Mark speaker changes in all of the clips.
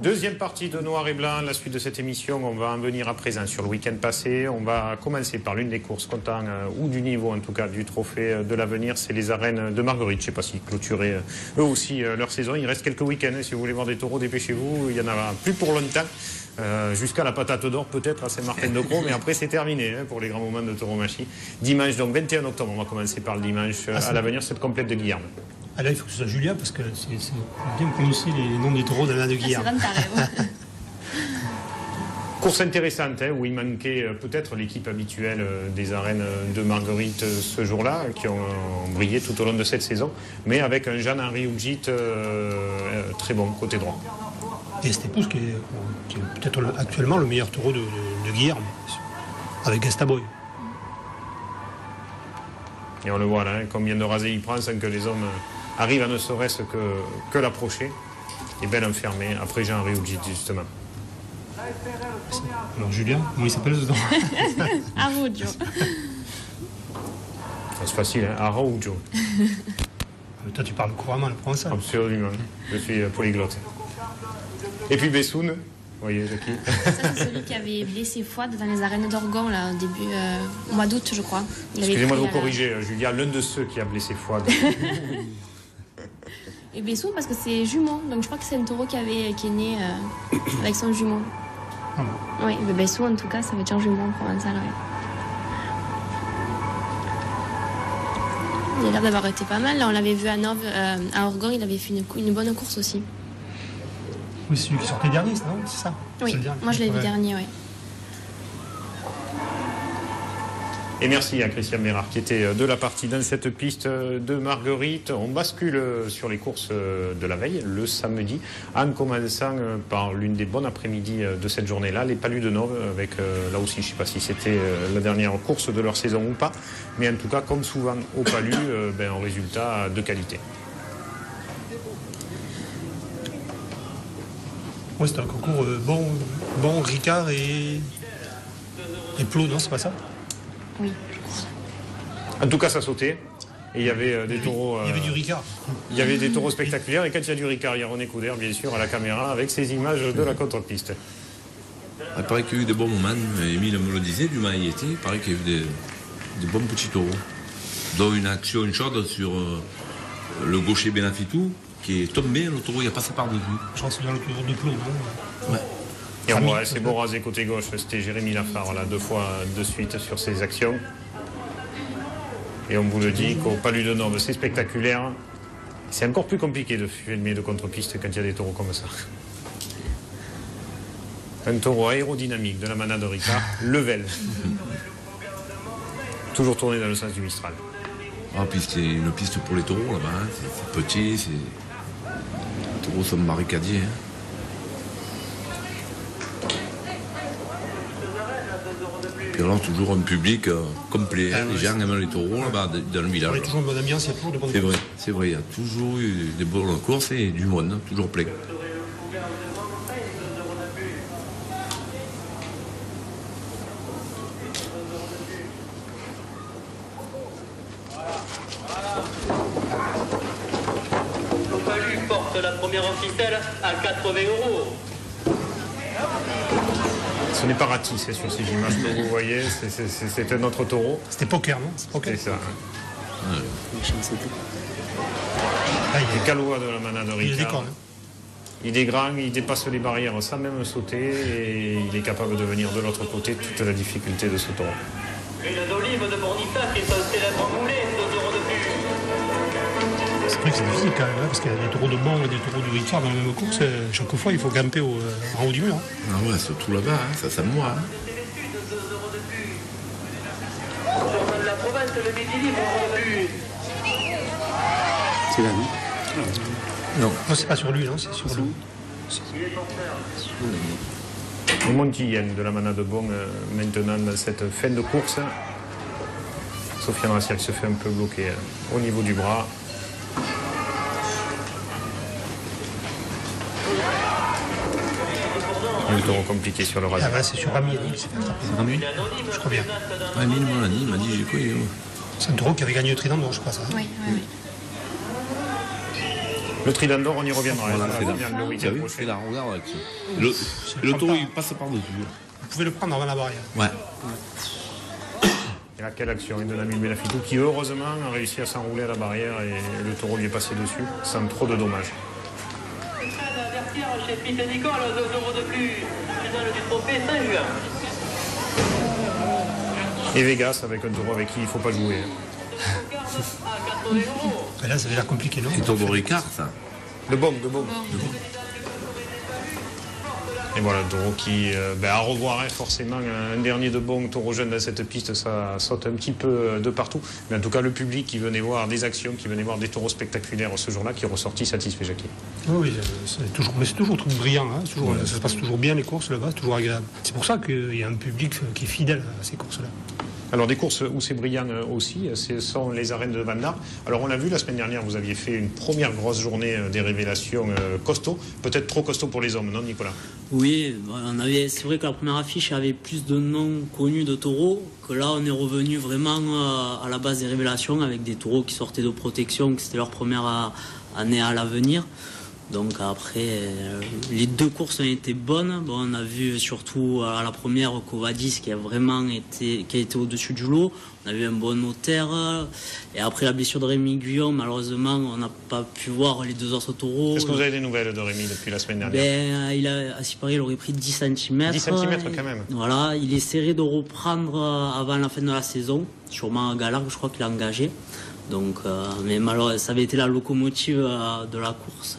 Speaker 1: Deuxième partie de Noir et Blanc, la suite de cette émission, on va en venir à présent sur le week-end passé. On va commencer par l'une des courses comptant, ou du niveau en tout cas, du trophée de l'avenir, c'est les arènes de Marguerite. Je ne sais pas s'ils clôturaient eux aussi leur saison. Il reste quelques week-ends, si vous voulez voir des taureaux, dépêchez-vous, il n'y en a plus pour longtemps. Jusqu'à la patate d'or peut-être à Saint-Martin-de-Croix, mais après c'est terminé pour les grands moments de tauromachie. Dimanche, donc 21 octobre, on va commencer par le dimanche à l'avenir, cette complète de Guilherme.
Speaker 2: Ah là, il faut que ce soit Julien, parce que c'est bien prononcer les noms des taureaux de l'Alain de Guilherme.
Speaker 1: Course intéressante, où il manquait peut-être l'équipe habituelle des arènes de Marguerite ce jour-là, qui ont brillé tout au long de cette saison, mais avec un Jean-Henri Ougit très bon, côté droit.
Speaker 2: Et cette épouse qui est peut-être actuellement le meilleur taureau de Guilherme, avec Gastaboy.
Speaker 1: Et on le voit là, combien de rasés il prend sans que les hommes arrivent à ne serait-ce que l'approcher. Et belle enfermée, après Jean-Henri Ougit, justement.
Speaker 2: Alors Julien, comment il s'appelle ce temps?
Speaker 3: Araujo.
Speaker 1: C'est facile, hein, Araujo.
Speaker 2: Toi, tu parles couramment le provençal.
Speaker 1: Absolument, je suis polyglotte. Et puis Bessoun, vous voyez, Jackie.
Speaker 3: Ça, c'est celui qui avait blessé Fouad dans les arènes d'Orgon, là, au mois d'août, je crois.
Speaker 1: Excusez-moi de vous corriger, Julia, l'un de ceux qui a blessé Fouad.
Speaker 3: Et Bessoun, parce que c'est jumeau, donc je crois que c'est un taureau qui est né avec son jumeau.
Speaker 2: Ah bon.
Speaker 3: Oui, mais Bessoun, en tout cas, ça veut dire jumeau en provençal, oui. Il a l'air d'avoir été pas mal. Là, on l'avait vu à Orgon, il avait fait une bonne course aussi.
Speaker 2: Oui, c'est celui qui sortait dernier, non? C'est ça?
Speaker 3: Oui, moi je l'ai vu dernier, oui.
Speaker 1: Et merci à Christian Mérard qui était de la partie dans cette piste de Marguerite. On bascule sur les courses de la veille, le samedi, en commençant par l'une des bonnes après-midi de cette journée-là, les Palus de Nove, avec là aussi, je ne sais pas si c'était la dernière course de leur saison ou pas, mais en tout cas, comme souvent au Palus, un résultat de qualité.
Speaker 2: Oui, c'est un concours bon, Ricard et Plot, non, c'est pas ça?
Speaker 3: Oui.
Speaker 1: En tout cas, ça sautait. Et il y avait des taureaux.
Speaker 2: Il y avait du Ricard.
Speaker 1: Il y avait des taureaux spectaculaires. Et quand il y a du Ricard, il y a René Couder, bien sûr, à la caméra, avec ses images de la contre-piste.
Speaker 4: Il paraît qu'il y a eu des bons moments. Émile me le disait, du Mans y était. Il paraît qu'il y a eu des bons petits taureaux. Dont une action, une chaude sur le gaucher Benafitou, qui est tombé. Le taureau, il a passé par-dessus.
Speaker 2: Je pense que c'est dans le tour de Plot, non?
Speaker 4: Ouais.
Speaker 1: Et on voit, c'est beau rasé côté gauche, c'était Jérémy Lafare, là, 2 fois de suite sur ses actions. Et on vous le dit qu'au Palus de Nove, c'est spectaculaire. C'est encore plus compliqué de filmer de contre-piste quand il y a des taureaux comme ça. Un taureau aérodynamique de la manade de Ricard, Level. Toujours tourné dans le sens du Mistral.
Speaker 4: Ah, puis c'est une piste pour les taureaux là-bas. Hein. C'est petit, les taureaux sont barricadiers. Hein. Puis alors, toujours un public complet. Hein. Les gens aiment les taureaux là-bas dans le village.
Speaker 2: Il y a toujours une bonne ambiance, il y a toujours de bonnes courses.
Speaker 4: C'est vrai. Il y a toujours eu des bonnes courses et du monde, hein, toujours plein.
Speaker 5: Le Palus porte la première ficelle à 80 €.
Speaker 1: Ce n'est pas ratissé sur ces images que vous voyez, c'est un autre taureau.
Speaker 2: C'était poker, non? C'est poker.
Speaker 1: C'est ça.
Speaker 4: Ouais.
Speaker 1: Le Calois de la manade de
Speaker 2: Il est
Speaker 1: Ricard.
Speaker 2: décor, hein.
Speaker 1: Il est grand, il dépasse les barrières sans même sauter et il est capable de venir de l'autre côté, toute la difficulté de ce taureau.
Speaker 5: Une d'olive de Bournissa qui est un célèbre moulé, 2 € de plus.
Speaker 2: C'est vrai que c'est difficile quand même, hein, parce qu'il y a des taureaux de Bon et des taureaux de Ricard dans la même course. Chaque fois, il faut grimper en haut du mur. Hein.
Speaker 4: Ah ouais, surtout là-bas, hein, ça sent moi. Hein.
Speaker 5: Journal de la province, le midi libre, 1 € de plus.
Speaker 6: C'est là, non?
Speaker 4: Non.
Speaker 2: Non, c'est pas sur lui, non, c'est sur le.
Speaker 1: Le Montillenne de la manade de Bon maintenant dans cette fin de course. Sofiane Rassiak se fait un peu bloquer au niveau du bras. Un taureau compliqué sur le
Speaker 2: Ah
Speaker 1: rasé.
Speaker 2: bah, c'est sur Rami, il s'est fait attraper.
Speaker 6: C'est Rami?
Speaker 2: Je crois bien.
Speaker 4: Ah, Émile me l'a dit, il m'a dit j'ai quoi.
Speaker 2: C'est un taureau qui avait gagné le Trident, non, je crois ça. Hein.
Speaker 3: Oui.
Speaker 1: Le Trident d'Or, on y reviendra.
Speaker 4: Voilà,
Speaker 1: Ça va venir le week-end prochain.
Speaker 4: c'est là, regarde l'action. Le taureau, il passe par-dessus.
Speaker 2: Vous pouvez le prendre avant la barrière.
Speaker 4: Ouais.
Speaker 1: Et là, quelle action de Nabil Benafitou qui, heureusement, a réussi à s'enrouler à la barrière et le taureau lui est passé dessus sans trop de dommages.
Speaker 5: Chez Pete Nicole, 2 euros de plus. Finale du trophée Saint-Juin.
Speaker 1: Et Vegas avec un taureau avec qui il ne faut pas jouer.
Speaker 2: Et là, ça avait l'air compliqué, non?
Speaker 4: C'est Tour de Ricard, ça.
Speaker 1: De bombe. Et voilà, taureau qui à revoir forcément un dernier de bon taureau jeune dans cette piste, ça saute un petit peu de partout. Mais en tout cas, le public qui venait voir des actions, qui venait voir des taureaux spectaculaires ce jour-là, qui est ressorti satisfait, Jackie.
Speaker 2: Oui, c'est toujours truc brillant. Hein, ça se passe toujours bien les courses là-bas, toujours agréable. C'est pour ça qu'il y a un public qui est fidèle à ces courses-là.
Speaker 1: Alors des courses où c'est brillant aussi, ce sont les arènes de Van Aert. Alors on l'a vu la semaine dernière, vous aviez fait une première grosse journée des révélations costaud, peut-être trop costaud pour les hommes, non Nicolas?
Speaker 6: Oui, c'est vrai que la première affiche avait plus de noms connus de taureaux, que là on est revenu vraiment à la base des révélations avec des taureaux qui sortaient de protection, que c'était leur première année à l'avenir. Donc après, les 2 courses ont été bonnes. Bon, on a vu surtout à la première Covadis qui a été au-dessus du lot. On a vu un bon notaire. Et après la blessure de Rémi Guillaume, malheureusement, on n'a pas pu voir les 2 autres taureaux.
Speaker 1: Est-ce que vous avez des nouvelles de Rémi depuis la semaine dernière?
Speaker 6: À ce qui paraît, il aurait pris 10 cm.
Speaker 1: 10 cm quand même.
Speaker 6: Voilà, il essaierait de reprendre avant la fin de la saison. Sûrement à Galargue, je crois qu'il a engagé. Donc, mais malheureusement, ça avait été la locomotive de la course.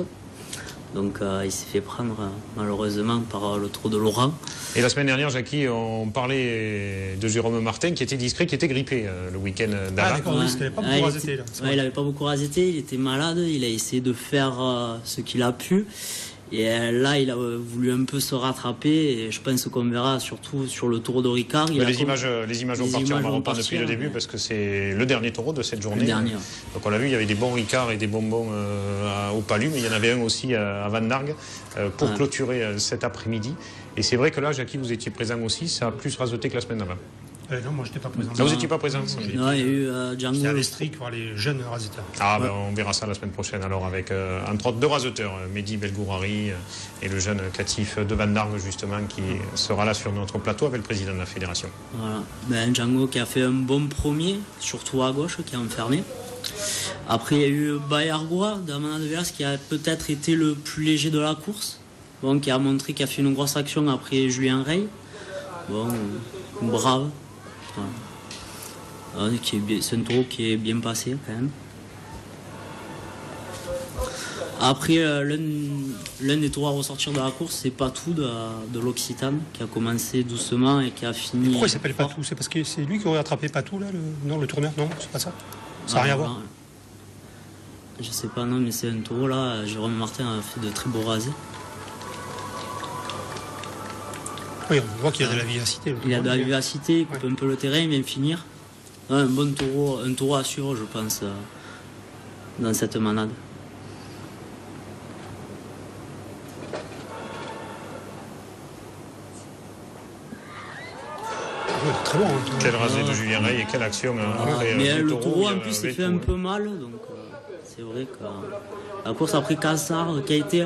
Speaker 6: Donc il s'est fait prendre malheureusement par le trot de Laurent.
Speaker 1: Et la semaine dernière, Jackie, on parlait de Jérôme Martin qui était discret, qui était grippé le week-end d'avant.
Speaker 2: Ah d'accord, il n'avait pas beaucoup rasété.
Speaker 6: Il n'avait pas beaucoup rasété, il était malade, il a essayé de faire ce qu'il a pu. Et là, il a voulu un peu se rattraper et je pense qu'on verra surtout sur le Tour de Ricard. Les images
Speaker 1: vont partir, on va reprendre depuis le début parce que c'est le dernier taureau de cette journée. Donc on l'a vu, il y avait des bons Ricard et des bonbons au Palu, mais il y en avait un aussi à Van Nargue pour clôturer cet après-midi. Et c'est vrai que là, Jackie, vous étiez présent aussi, ça a plus rasoté que la semaine d'avant.
Speaker 2: Non, moi je n'étais pas présent.
Speaker 1: Vous n'étiez pas présent?
Speaker 6: Non, il y a eu Django.
Speaker 2: C'était à l'Estric voir les jeunes raseteurs.
Speaker 1: On verra ça la semaine prochaine alors avec entre autres 2 raseteurs, Mehdi Belgourari et le jeune catif de Van Nargue justement qui sera là sur notre plateau avec le président de la fédération.
Speaker 6: Voilà. Django qui a fait un bon premier, surtout à gauche, qui a enfermé. Après il y a eu Bayargois d'Amana de Velas qui a peut-être été le plus léger de la course. Bon, qui a montré qu'il a fait une grosse action après Julien Rey. Bon, brave. Voilà. C'est un taureau qui est bien passé quand même. Après, l'un des taureaux à ressortir de la course, c'est Patou de l'Occitane, qui a commencé doucement et qui a fini.
Speaker 2: Pourquoi il s'appelle Patou? C'est parce que c'est lui qui aurait attrapé Patou, là, le tourneur? Non, c'est pas ça. Ça n'a rien à voir.
Speaker 6: Je sais pas, non, mais c'est un taureau là. Jérôme Martin a fait de très beaux rasés.
Speaker 2: Oui, on voit qu'il a de la vivacité.
Speaker 6: Il a de la vivacité, il coupe un peu le terrain, il vient finir. Un bon taureau, un taureau à suivre, je pense, dans cette manade.
Speaker 2: Très bon.
Speaker 1: Quel rasé de Julien Rey et quelle action.
Speaker 6: Mais le taureau, en plus, il fait un peu mal. Donc, c'est vrai que la course après Cassard, qui a été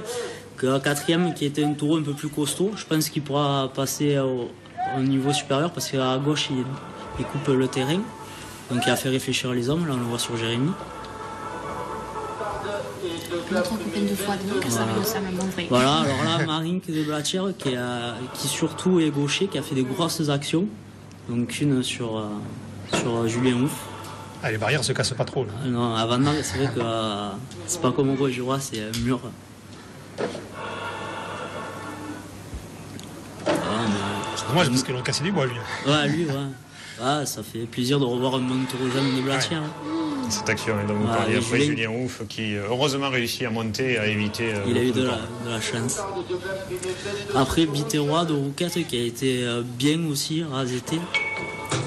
Speaker 6: quatrième, qui était un taureau un peu plus costaud, je pense qu'il pourra passer au niveau supérieur parce qu'à gauche, il coupe le terrain. Donc, il a fait réfléchir les hommes. Là, on le voit sur Jérémy.
Speaker 3: Notre copain de fois, donc ça m'a montré.
Speaker 6: Voilà, alors là, Marink de Blatcher, qui surtout est gaucher, qui a fait des grosses actions. Donc une sur Julien Ouf.
Speaker 2: Les barrières se cassent pas trop. Là.
Speaker 6: Non, à Van Nargue, c'est vrai que c'est pas comme au Gros du Roi, c'est un mur.
Speaker 2: C'est dommage parce qu'ils l'ont cassé du bois, lui.
Speaker 6: Ouais, lui, ouais. Ça fait plaisir de revoir un bon taureau jeune de Blatcher.
Speaker 1: Cette action dont vous parliez après Julien Ouf qui heureusement réussit à monter et à éviter.
Speaker 6: Il a eu de la chance. Après Biterrois de Rouquette qui a été bien aussi rasété,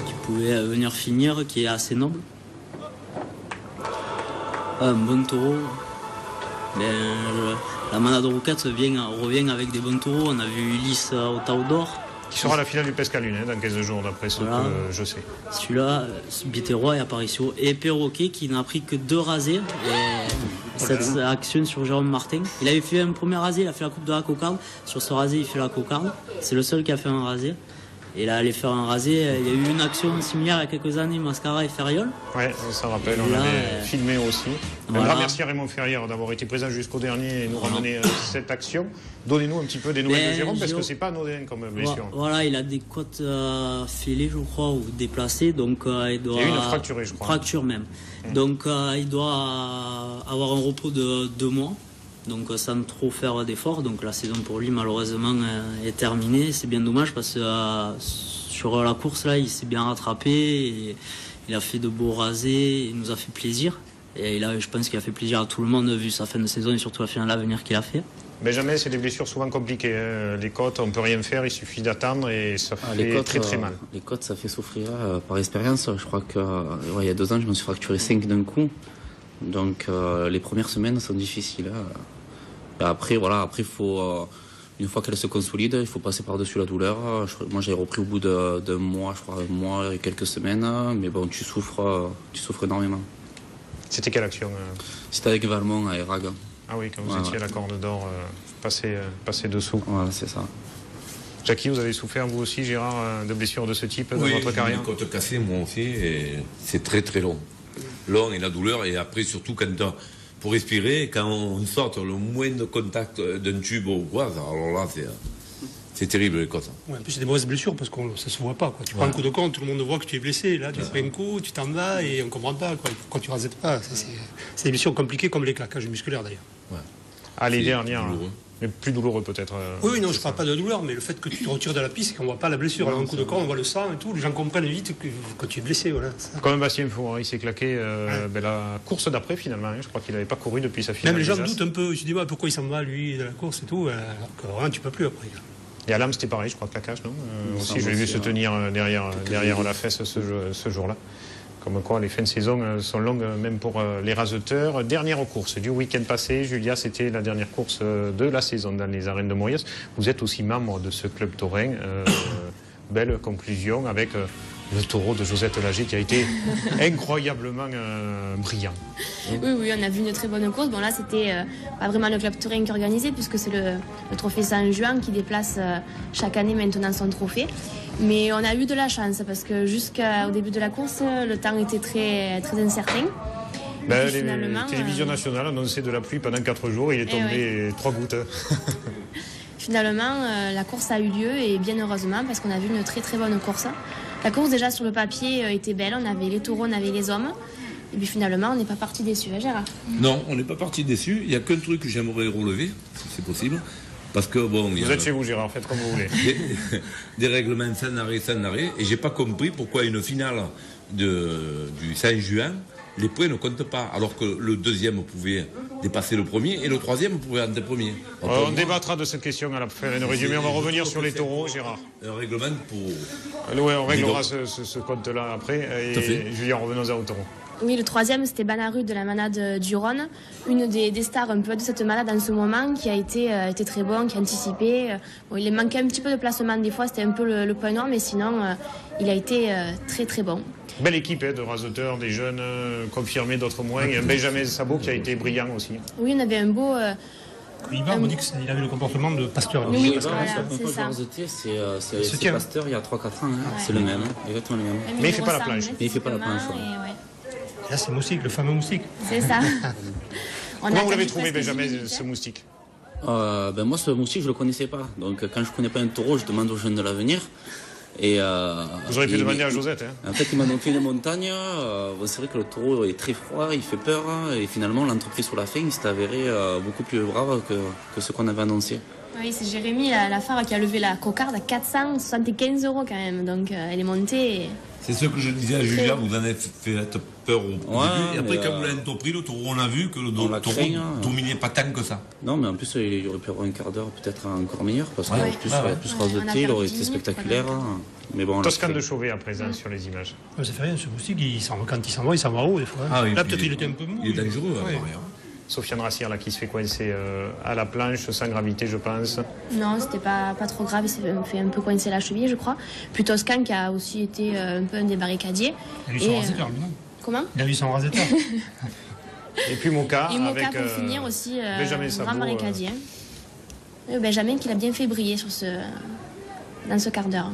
Speaker 6: qui pouvait venir finir, qui est assez noble. Un bon taureau. La manade de Rouquette revient avec des bons taureaux. On a vu Ulysse au Tau d'Or
Speaker 1: Qui sera à la finale du Pescalune dans 15 jours, d'après ce que je sais.
Speaker 6: Celui-là, Biterrois et Aparicio. Et Perroquet qui n'a pris que 2 rasés. Et cette action sur Jérôme Martin. Il avait fait un premier rasé, il a fait la coupe de la cocarde. Sur ce rasé, il fait la cocarde. C'est le seul qui a fait un rasé. Et là, aller faire un rasé, il y a eu une action similaire il y a quelques années, Mascara et Ferriol.
Speaker 1: Oui, ça rappelle, on l'avait filmé aussi. Un grand merci à Raymond Ferrière d'avoir été présent jusqu'au dernier et nous ramener cette action. Donnez-nous un petit peu des nouvelles de Jérôme, parce que c'est pas anodin comme blessure.
Speaker 6: Voilà, il a des côtes fêlées, je crois, ou déplacées, donc il doit...
Speaker 1: Il y a eu une fracturée, je crois.
Speaker 6: Fracture même. Donc il doit avoir un repos de 2 mois. Donc sans trop faire d'efforts. Donc la saison pour lui malheureusement est terminée. C'est bien dommage parce que sur la course là il s'est bien rattrapé. Et il a fait de beaux rasés. Il nous a fait plaisir. Et là je pense qu'il a fait plaisir à tout le monde vu sa fin de saison et surtout la finale à venir qu'il a fait.
Speaker 1: Benjamin, c'est des blessures souvent compliquées. Les côtes, on ne peut rien faire, il suffit d'attendre et ça fait très très mal.
Speaker 7: Les côtes, ça fait souffrir par expérience. Je crois qu'il y a 2 ans, je me suis fracturé 5 d'un coup. Donc les premières semaines sont difficiles. Après, faut, une fois qu'elle se consolide, il faut passer par-dessus la douleur. Moi, j'ai repris au bout d'un mois, je crois, 1 mois et quelques semaines. Mais bon, tu souffres énormément.
Speaker 1: C'était quelle action
Speaker 7: C'était avec Valmont à Erag.
Speaker 1: Ah oui, quand vous étiez à la Corde d'Or, passé dessous.
Speaker 7: Voilà, c'est ça.
Speaker 1: Jackie, vous avez souffert vous aussi, Gérard, de blessures de ce type dans votre carrière?
Speaker 4: Oui, côte cassée, moi aussi, et c'est très très long. Long et la douleur, et après surtout pour respirer, quand on sort le moindre contact d'un tube ou quoi, alors là c'est terrible les côtes.
Speaker 2: Ouais, en plus c'est des mauvaises blessures parce que ça se voit pas. Quoi. Tu prends un coup de compte, tout le monde voit que tu es blessé. Là tu prends un coup, tu t'en vas et on comprend pas. Quoi. Quand tu rasettes pas, c'est des blessures compliquées comme les claquages musculaires d'ailleurs.
Speaker 1: Ouais. Ah, les dernières. Mais plus douloureux peut-être.
Speaker 2: Oui, non, je parle pas de douleur, mais le fait que tu te retires de la piste et qu'on voit pas la blessure. Alors, un coup de corps, on voit le sang et tout. Les gens comprennent vite que tu es blessé. Voilà.
Speaker 1: Comme Bastien Four, il s'est claqué la course d'après finalement. Je crois qu'il n'avait pas couru depuis sa finale.
Speaker 2: Même les gens doutent un peu. Je dis pourquoi il s'en va lui de la course et tout. Alors que rien, tu peux plus après.
Speaker 1: Et à l'âme, c'était pareil, je crois, claquage, non aussi, je l'ai vu se tenir derrière la fesse ce jour-là. Comme quoi, les fins de saison sont longues, même pour les raseteurs. Dernière course du week-end passé, Julia, c'était la dernière course de la saison dans les arènes de Moriès. Vous êtes aussi membre de ce club taurin. Belle conclusion avec le taureau de Josette Lager qui a été incroyablement brillant.
Speaker 3: Oui, on a vu une très bonne course. Bon, là, c'était pas vraiment le club taurin qui organisait, puisque c'est le trophée Saint-Juan qui déplace chaque année maintenant son trophée. Mais on a eu de la chance parce que jusqu'au début de la course, le temps était très, très incertain.
Speaker 1: Les télévisions nationales annonçaient de la pluie pendant 4 jours. Il est tombé 3 gouttes.
Speaker 3: Finalement, la course a eu lieu et bien heureusement parce qu'on a vu une très très bonne course. La course déjà sur le papier était belle. On avait les taureaux, on avait les hommes. Et puis finalement, on n'est pas parti déçus, hein, Gérard?
Speaker 4: Non, on n'est pas parti déçus. Il n'y a qu'un truc que j'aimerais relever, si c'est possible. Parce que bon,
Speaker 1: vous êtes chez vous, Gérard, faites comme vous voulez.
Speaker 4: Des règlements sans arrêt. Et j'ai pas compris pourquoi une finale du 5 juin, les points ne comptent pas. Alors que le deuxième pouvait dépasser le premier et le troisième pouvait être le premier.
Speaker 1: On débattra de cette question à la fin de résumé. On va revenir sur les taureaux, Gérard.
Speaker 4: Un règlement pour...
Speaker 1: Oui, on réglera ce compte-là après. Et Julien, revenons au taureau.
Speaker 3: Oui, le troisième, c'était Banaru de la manade du Rhône, une des stars un peu de cette manade en ce moment, qui a été très bon, qui a anticipé. Bon, il manquait un petit peu de placement des fois, c'était un peu le point noir, mais sinon, il a été très très bon.
Speaker 1: Belle équipe de raseteurs, des jeunes confirmés, d'autres moins. Et un Benjamin Sabot qui a été brillant aussi.
Speaker 3: Oui, on avait un beau...
Speaker 2: Ibar, on dit qu'il avait le comportement de Pasteur.
Speaker 3: Oui,
Speaker 7: c'est ça. C'est Pasteur il y a 3-4 ans, c'est le même, exactement le même.
Speaker 1: Mais il ne fait pas la planche.
Speaker 7: Il ne fait pas la planche.
Speaker 2: Là, c'est Moustique, le fameux Moustique.
Speaker 3: C'est ça.
Speaker 1: Comment vous l'avez trouvé, Benjamin, ce Moustique?
Speaker 7: Moi, ce Moustique, je ne le connaissais pas. Donc, quand je ne connais pas un taureau, je demande aux jeunes de l'avenir.
Speaker 1: Vous auriez pu demander à Josette.
Speaker 7: En fait, ils m'ont fait une montagne. C'est vrai que le taureau est très froid, il fait peur. Et finalement, l'entreprise sur la fin, il s'est avéré beaucoup plus brave que ce qu'on avait annoncé.
Speaker 3: Oui, c'est Jérémy, la phare, qui a levé la cocarde à 475 € quand même. Donc, elle est montée.
Speaker 4: C'est ce que je disais à Julia, vous en avez fait peur au début. Et après, quand vous l'avez pris, le taureau, on a vu que le taureau ne dominait pas tant que ça.
Speaker 7: Non, mais en plus, il aurait pu avoir un quart d'heure peut-être encore meilleur, parce qu'il plus raseté, il aurait été spectaculaire. Mais bon,
Speaker 1: Toscane de Chauvet à présent sur les images.
Speaker 2: Ça fait rien, ce Moustique, quand il s'en va, il s'en va haut des fois.
Speaker 4: Ah oui,
Speaker 2: là, peut-être il était un peu mou.
Speaker 4: Il est dangereux,
Speaker 1: Sofiane Rassir là, qui se fait coincer à la planche, sans gravité je pense.
Speaker 3: Non, c'était pas trop grave, il s'est fait un peu coincer la cheville, je crois. Puis Toscan qui a aussi été un peu un des barricadiers.
Speaker 2: Il a eu son raseteur, lui, non?
Speaker 3: Comment?
Speaker 2: Il a eu son raseteur.
Speaker 1: Et puis Moka.
Speaker 3: Et Moka
Speaker 1: avec,
Speaker 3: pour finir aussi,
Speaker 1: Benjamin
Speaker 3: grand
Speaker 1: Sabot,
Speaker 3: barricadier. Benjamin qui l'a bien fait briller dans ce quart d'heure.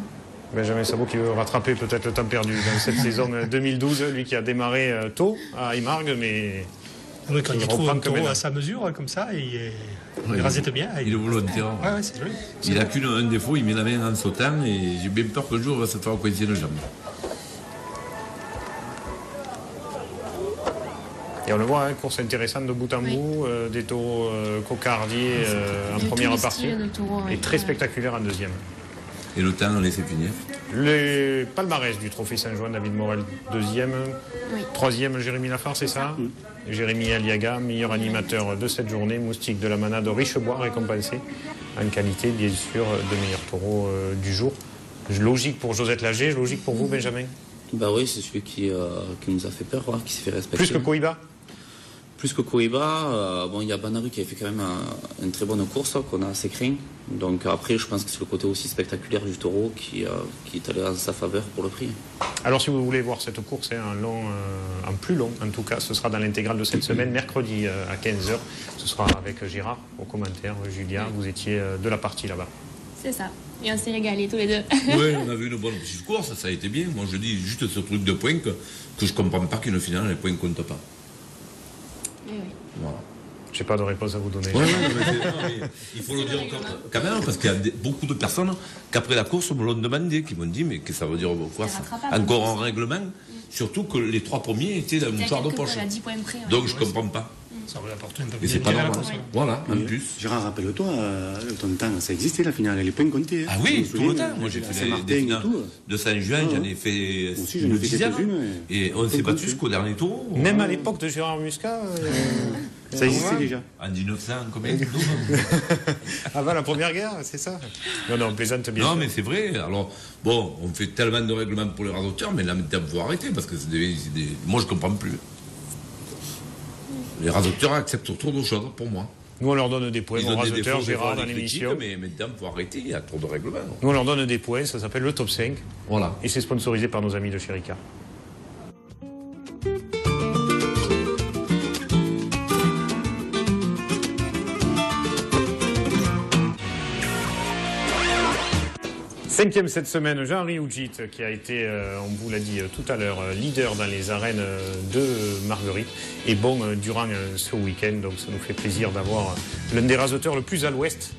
Speaker 1: Benjamin Sabot qui veut rattraper peut-être le temps perdu dans cette saison 2012, lui qui a démarré tôt à Imargues, mais
Speaker 2: Oui, quand il trouve un taureau
Speaker 1: même
Speaker 2: à sa mesure, comme ça, il rasette bien.
Speaker 4: Il est volontaire.
Speaker 2: Ouais, c'est joli.
Speaker 4: Il n'a qu'un défaut, il met la main en sautant et j'ai bien peur que le jour il va se faire coincer le jambe.
Speaker 1: Et on le voit, course intéressante de bout en bout, des taureaux cocardiers en première partie et très spectaculaire en deuxième.
Speaker 4: Et le temps, on laisse finir.
Speaker 1: Le palmarès du Trophée Saint-Jean, David Morel, deuxième.
Speaker 3: Oui.
Speaker 1: Troisième, Jérémy Lafare, c'est ça? Jérémy Aliaga, meilleur animateur de cette journée. Moustique de la Manade Richebois, récompensé en qualité, bien sûr, de meilleur taureau du jour. Logique pour Josette Lager, logique pour vous, Benjamin?
Speaker 7: Bah oui, c'est celui qui nous a fait peur, qui s'est fait respecter.
Speaker 1: Plus que Cohiba?
Speaker 7: Plus que Cohiba, il y a Banary qui avait fait quand même une très bonne course qu'on a assez craint. Donc après, je pense que c'est le côté aussi spectaculaire du taureau qui est allé en sa faveur pour le prix.
Speaker 1: Alors si vous voulez voir cette course, en plus long en tout cas, ce sera dans l'intégrale de cette semaine, mercredi à 15h. Ce sera avec Gérard au commentaire. Julia, vous étiez de la partie là-bas.
Speaker 3: C'est ça. Et on s'est régalés tous les deux.
Speaker 4: Oui, on a vu une bonne petite course, ça a été bien. Moi je dis juste ce truc de points que je ne comprends pas qu'une finale, les points ne comptent pas.
Speaker 3: Oui.
Speaker 4: Voilà.
Speaker 1: Je n'ai pas de réponse à vous donner.
Speaker 4: Mais il faut le dire quand même, parce qu'il y a beaucoup de personnes qu'après la course me l'ont demandé, qui m'ont dit mais que ça veut dire quoi ça? Encore un règlement, surtout que les 3 premiers étaient dans le mouchoir de poche. Donc je ne comprends pas.
Speaker 2: Ça va apporter un peu
Speaker 4: Et c'est pas normal. Voilà, en plus.
Speaker 8: Gérard, rappelle-toi, ton temps, ça existait la finale, les points comptés.
Speaker 4: Ah oui, tout le temps. Moi j'ai fait des finales de Saint-Jean, j'en ai fait une dizaine. Et on s'est battu jusqu'au dernier tour.
Speaker 1: Même à l'époque de Gérard Muscat, ça existait déjà.
Speaker 4: En 1900, combien?
Speaker 1: Avant la Première Guerre, c'est ça? Non, on plaisante bien.
Speaker 4: Non, mais c'est vrai. Alors, bon, on fait tellement de règlements pour les rasoteurs, mais là, maintenant, il faut arrêter, parce que moi, je ne comprends plus. Les rasoteurs acceptent trop de choses, pour moi.
Speaker 1: Nous, on leur donne des points, aux rasoteurs, Gérard, dans
Speaker 4: critiques,
Speaker 1: l'émission.
Speaker 4: Mais maintenant, il faut arrêter, il y a trop de règlements.
Speaker 1: Nous, on leur donne des points, ça s'appelle le top 5.
Speaker 4: Voilà.
Speaker 1: Et c'est sponsorisé par nos amis de chez Ricard. Cinquième cette semaine, Jean-Henri Oudjit, qui a été, on vous l'a dit tout à l'heure, leader dans les arènes de Marguerite, et bon durant ce week-end. Donc ça nous fait plaisir d'avoir l'un des rasoteurs le plus à l'ouest,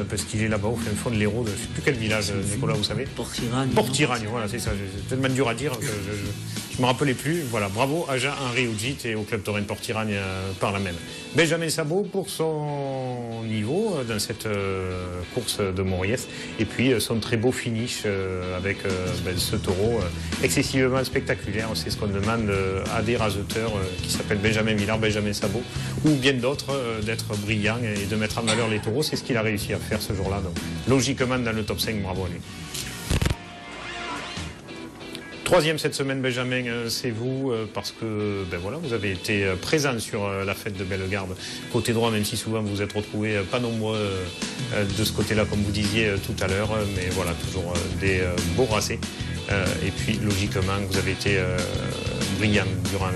Speaker 1: parce qu'il est là-bas au fin fond de l'Hérault, je ne sais plus quel village, Nicolas, vous savez? Port-Iragne, voilà, c'est ça. C'est tellement dur à dire que je ne me rappelais plus. Voilà, bravo à Jean-Henri Oudjit et au club taurin de Port-Iragne par la même. Benjamin Sabot pour son niveau dans cette course de Moriès, et puis son très beau finish avec ce taureau excessivement spectaculaire. C'est ce qu'on demande à des rasoteurs qui s'appellent Benjamin Villard, Benjamin Sabot ou bien d'autres, d'être brillants et de mettre en valeur les taureaux. C'est ce qu'il a réussi à faire ce jour-là. Donc logiquement dans le top 5, bravo à lui. Troisième cette semaine, Benjamin, c'est vous, parce que voilà, vous avez été présent sur la fête de Bellegarde. Côté droit, même si souvent vous vous êtes retrouvés pas nombreux de ce côté-là, comme vous disiez tout à l'heure, mais voilà, toujours des beaux racés. Et puis, logiquement, vous avez été brillant durant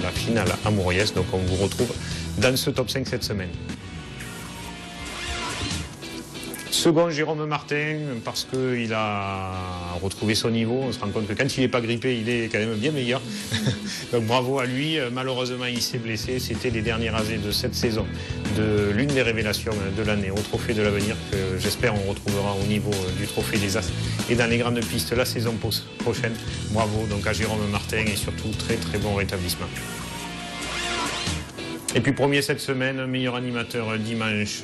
Speaker 1: la finale à Moriès, donc on vous retrouve dans ce top 5 cette semaine. Second, Jérôme Martin, parce qu'il a retrouvé son niveau. On se rend compte que quand il n'est pas grippé, il est quand même bien meilleur. Donc bravo à lui. Malheureusement, il s'est blessé. C'était les derniers rasés de cette saison, de l'une des révélations de l'année au Trophée de l'Avenir, que j'espère on retrouvera au niveau du Trophée des As et dans les grandes pistes la saison prochaine. Bravo donc à Jérôme Martin et surtout très très bon rétablissement. Et puis premier cette semaine, meilleur animateur dimanche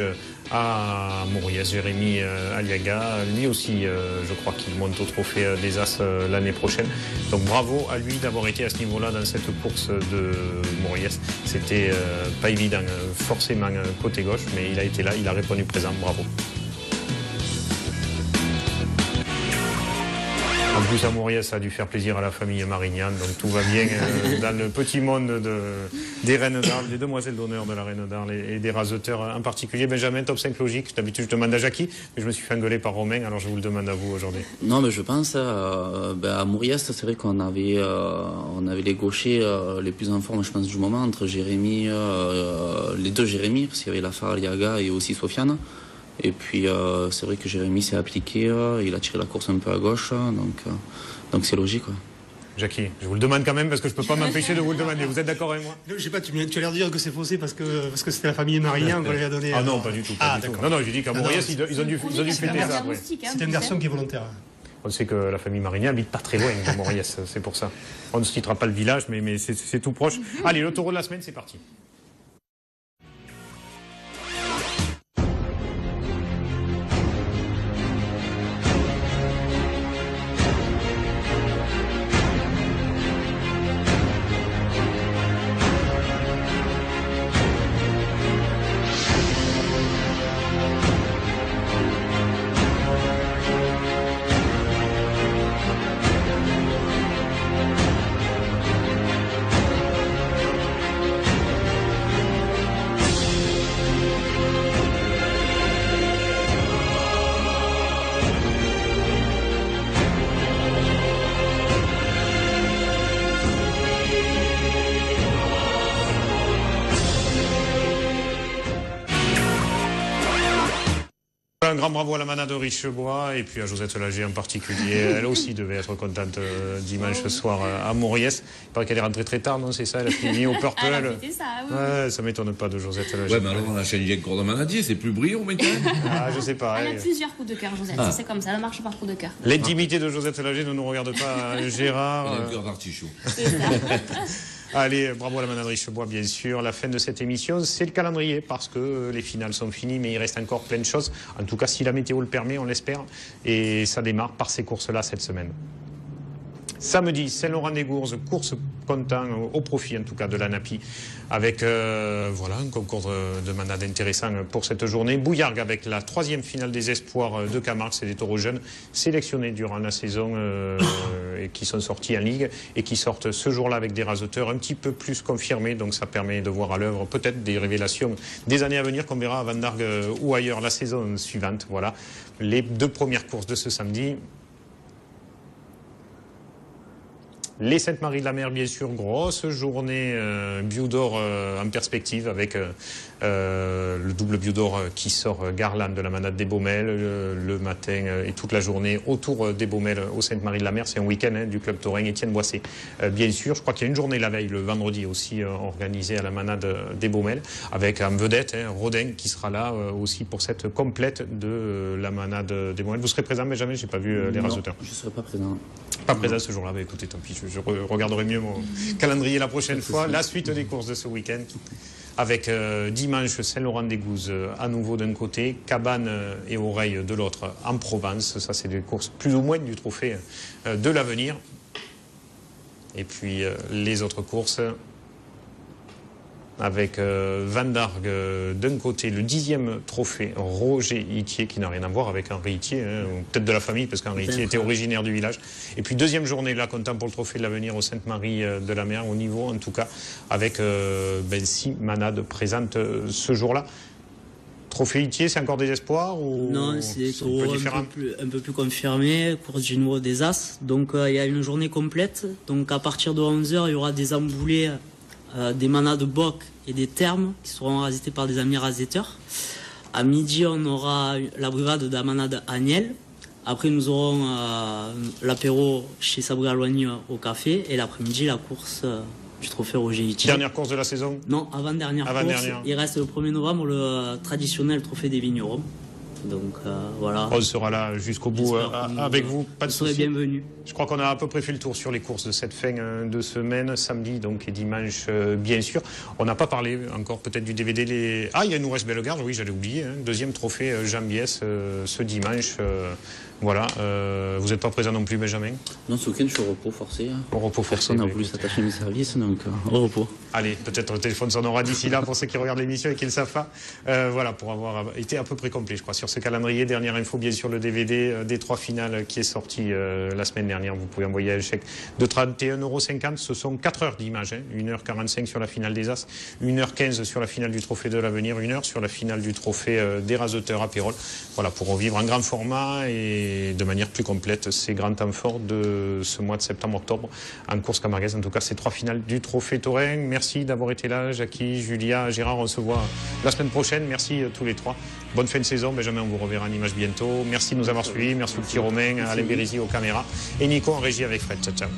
Speaker 1: à Moriès, Jérémy Aliaga. Lui aussi, je crois qu'il monte au Trophée des As l'année prochaine. Donc bravo à lui d'avoir été à ce niveau-là dans cette course de Moriès. C'était pas évident, forcément côté gauche, mais il a été là, il a répondu présent. Bravo. plus, Amouriès a dû faire plaisir à la famille Marignane, donc tout va bien dans le petit monde des reines d'Arles, des demoiselles d'honneur de la reine d'Arles et des raseteurs en particulier. Benjamin, top 5 logique. D'habitude, je demande à Jackie, mais je me suis fait engueuler par Romain, alors je vous le demande à vous aujourd'hui.
Speaker 7: Non, mais je pense à Mouriès, c'est vrai qu'on avait les gauchers les plus en forme, je pense, du moment, entre Jérémy, les deux Jérémy, parce qu'il y avait Lafar, Liaga et aussi Sofiane. Et puis c'est vrai que Jérémy s'est appliqué, il a tiré la course un peu à gauche, donc c'est logique. Ouais.
Speaker 1: Jackie, je vous le demande quand même parce que je ne peux pas m'empêcher de vous le demander. Vous êtes d'accord avec moi?
Speaker 2: Je sais pas, tu as l'air de dire que c'est faussé parce que c'était la famille Marignane qu'on lui a donné.
Speaker 1: Ah non, pas du tout. Pas du tout. Non, j'ai dit qu'à Mauriès, ils ont dû fêter ça après.
Speaker 2: C'était une version qui est volontaire.
Speaker 1: On sait que la famille Marignane habite pas très loin de Mauriès, c'est pour ça. On ne citera pas le village, mais c'est tout proche. Allez, le taureau de la semaine, c'est parti. Un grand bravo à la manade de Richebois et puis à Josette Lager en particulier. Elle aussi devait être contente dimanche soir à Mauriès. Il paraît qu'elle est rentrée très tard, non? C'est ça? Elle a fini au Purple.
Speaker 3: Elle a fêté ça, oui.
Speaker 1: Ouais, ça m'étonne pas de Josette Lager.
Speaker 4: Ouais, mais alors on a changé le cours de manadier, c'est plus brillant maintenant.
Speaker 1: Ah, je sais pas.
Speaker 3: Elle a plusieurs coups de cœur, Josette. C'est comme ça, elle marche par coups de cœur.
Speaker 1: L'intimité de Josette Lager ne nous regarde pas, Gérard.
Speaker 4: Elle a un cœur d'artichaut.
Speaker 3: C'est ça.
Speaker 1: Allez, bravo à la manade Richebois, bien sûr. La fin de cette émission, c'est le calendrier, parce que les finales sont finies, mais il reste encore plein de choses. En tout cas, si la météo le permet, on l'espère. Et ça démarre par ces courses-là cette semaine. Samedi, Saint-Laurent-des-Gourses, course comptant au profit en tout cas de la NAPI, avec voilà, un concours de manade intéressant pour cette journée. Bouillargues avec la 3e finale des espoirs de Camargue, c'est des taureaux jeunes sélectionnés durant la saison et qui sont sortis en ligue et qui sortent ce jour-là avec des raseteurs un petit peu plus confirmés, donc ça permet de voir à l'œuvre peut-être des révélations des années à venir qu'on verra à Vandargues ou ailleurs la saison suivante. Voilà, les 2 premières courses de ce samedi. Les Sainte-Marie-de-la-Mer, bien sûr, grosse journée Biodor en perspective avec le double Biodor qui sort Garland de la manade des Baumelles le matin et toute la journée autour des Baumelles au Sainte-Marie-de-la-Mer. C'est un week-end du club taurin Étienne Boissé. Bien sûr, je crois qu'il y a une journée la veille, le vendredi aussi, organisée à la manade des Baumelles avec en vedette Rodin qui sera là aussi pour cette complète de la manade des Baumelles. Vous serez présent, mais jamais, j'ai pas vu les raseteurs.
Speaker 7: Je ne serai pas présent.
Speaker 1: Pas présent ce jour-là, bah, écoutez, tant pis, je regarderai mieux mon calendrier la prochaine fois. La suite des courses de ce week-end, avec dimanche Saint-Laurent-des-Gouzes à nouveau d'un côté, Cabane et Oreille de l'autre en Provence. Ça, c'est des courses plus ou moins du trophée de l'avenir. Et puis les autres courses, avec Vandargues d'un côté, le 10e trophée Roger Itier, qui n'a rien à voir avec Henri Itier, peut-être de la famille, parce qu'Henri Itier était originaire du village. Et puis 2e journée, là, comptant pour le trophée de l'avenir au Sainte-Marie-de-la-Mer, au niveau, en tout cas, avec 6 manades présentes ce jour-là. Trophée Itier, c'est encore des espoirs ou
Speaker 6: non, c'est un peu plus confirmé, course du niveau des As. Donc il y a une journée complète. Donc à partir de 11h, il y aura des emboulés, des manades boc et des termes qui seront rasetés par des amis raseteurs. À midi, on aura la brigade de la manade Agnel. Après, nous aurons l'apéro chez Sabri Aloigny au café. Et l'après-midi, la course du trophée Roger Itier.
Speaker 1: Dernière course de la saison?
Speaker 6: Non, avant-dernière course. Il reste le 1er novembre, le traditionnel trophée des vignerons. Donc voilà.
Speaker 1: On sera là jusqu'au bout avec vous. Pas de soucis.
Speaker 6: Bienvenue.
Speaker 1: Je crois qu'on a à peu près fait le tour sur les courses de cette fin de semaine, samedi donc et dimanche bien sûr. On n'a pas parlé encore peut-être du DVD. Ah, il nous reste Bellegarde, oui j'allais oublier. 2e trophée Jean Biès ce dimanche. Voilà. Vous n'êtes pas présent non plus, Benjamin?
Speaker 7: Non, ce week-end je suis au repos forcé.
Speaker 1: Au repos forcé.
Speaker 7: Personne n'a voulu s'attacher à mes services, donc au repos.
Speaker 1: Allez, peut-être le téléphone s'en aura d'ici là pour ceux qui regardent l'émission et qui ne le savent pas. Voilà, pour avoir été à peu près complet, je crois, sur ce calendrier. Dernière info, bien sûr, le DVD des 3 finales qui est sorti la semaine dernière. Vous pouvez envoyer un chèque de 31,50 €. Ce sont 4 heures d'image, 1h45 sur la finale des As, 1h15 sur la finale du Trophée de l'Avenir, 1 heure sur la finale du Trophée des Raseteurs à Pérol. Voilà, pour revivre en grand format et de manière plus complète ces grands temps forts de ce mois de septembre-octobre en course camarguaise. En tout cas, ces 3 finales du Trophée Taurin. Merci d'avoir été là, Jackie, Julia, Gérard. On se voit la semaine prochaine. Merci tous les 3. Bonne fin de saison. Benjamin, on vous reverra en image bientôt. Merci de nous avoir suivis. Merci au petit Romain, Alain Bérisy aux caméras et Nico en régie avec Fred. Ciao, ciao.